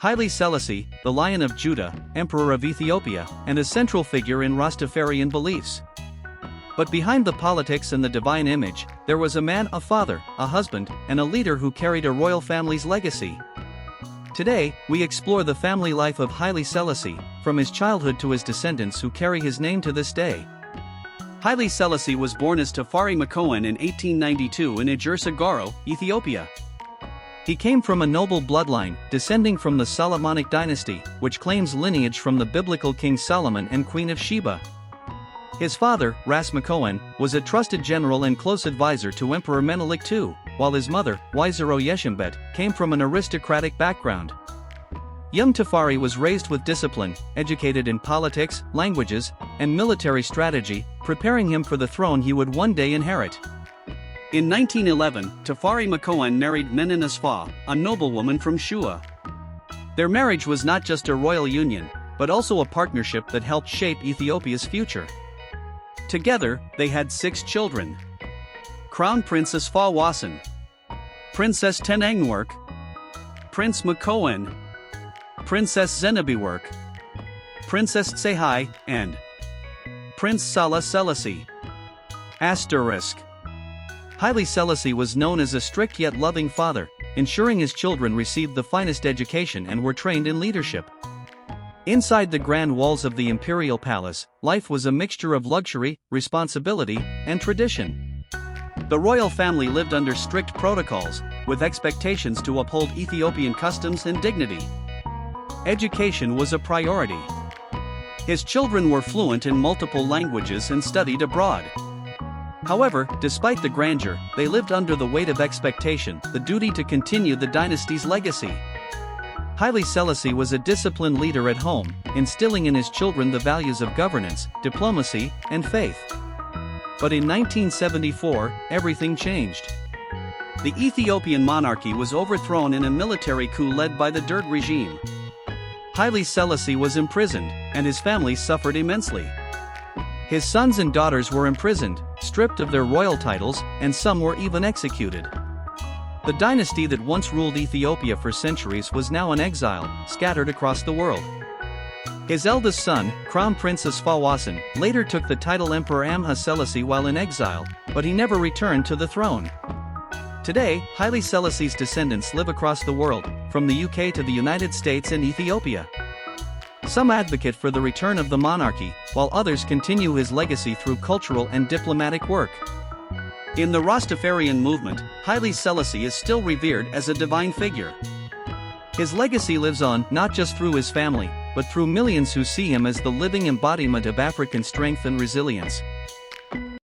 Haile Selassie, the Lion of Judah, Emperor of Ethiopia, and a central figure in Rastafarian beliefs. But behind the politics and the divine image, there was a man, a father, a husband, and a leader who carried a royal family's legacy. Today, we explore the family life of Haile Selassie, from his childhood to his descendants who carry his name to this day. Haile Selassie was born as Tafari Makonnen in 1892 in Ejersa, Ethiopia. He came from a noble bloodline, descending from the Solomonic dynasty, which claims lineage from the biblical King Solomon and Queen of Sheba. His father, Ras Makonnen, was a trusted general and close advisor to Emperor Menelik II, while his mother, Waizero Yeshembet, came from an aristocratic background. Young Tafari was raised with discipline, educated in politics, languages, and military strategy, preparing him for the throne he would one day inherit. In 1911, Tafari Makonnen married Menin Asfa, a noblewoman from Shua. Their marriage was not just a royal union, but also a partnership that helped shape Ethiopia's future. Together, they had 6 children. Crown Prince Asfa Wasan, Princess Tenengwerk, Prince Makonnen, Princess Zenabiwerk, Princess Tsehai, and Prince Salah Selassie. Asterisk. Haile Selassie was known as a strict yet loving father, ensuring his children received the finest education and were trained in leadership. Inside the grand walls of the imperial palace, life was a mixture of luxury, responsibility, and tradition. The royal family lived under strict protocols, with expectations to uphold Ethiopian customs and dignity. Education was a priority. His children were fluent in multiple languages and studied abroad. However, despite the grandeur, they lived under the weight of expectation, the duty to continue the dynasty's legacy. Haile Selassie was a disciplined leader at home, instilling in his children the values of governance, diplomacy, and faith. But in 1974, everything changed. The Ethiopian monarchy was overthrown in a military coup led by the Derg regime. Haile Selassie was imprisoned, and his family suffered immensely. His sons and daughters were imprisoned, stripped of their royal titles, and some were even executed. The dynasty that once ruled Ethiopia for centuries was now in exile, scattered across the world. His eldest son, Crown Prince Asfa Wasan, later took the title Emperor Amha Selassie while in exile, but he never returned to the throne. Today, Haile Selassie's descendants live across the world, from the UK to the United States and Ethiopia. Some advocate for the return of the monarchy, while others continue his legacy through cultural and diplomatic work. In the Rastafarian movement, Haile Selassie is still revered as a divine figure. His legacy lives on not just through his family, but through millions who see him as the living embodiment of African strength and resilience.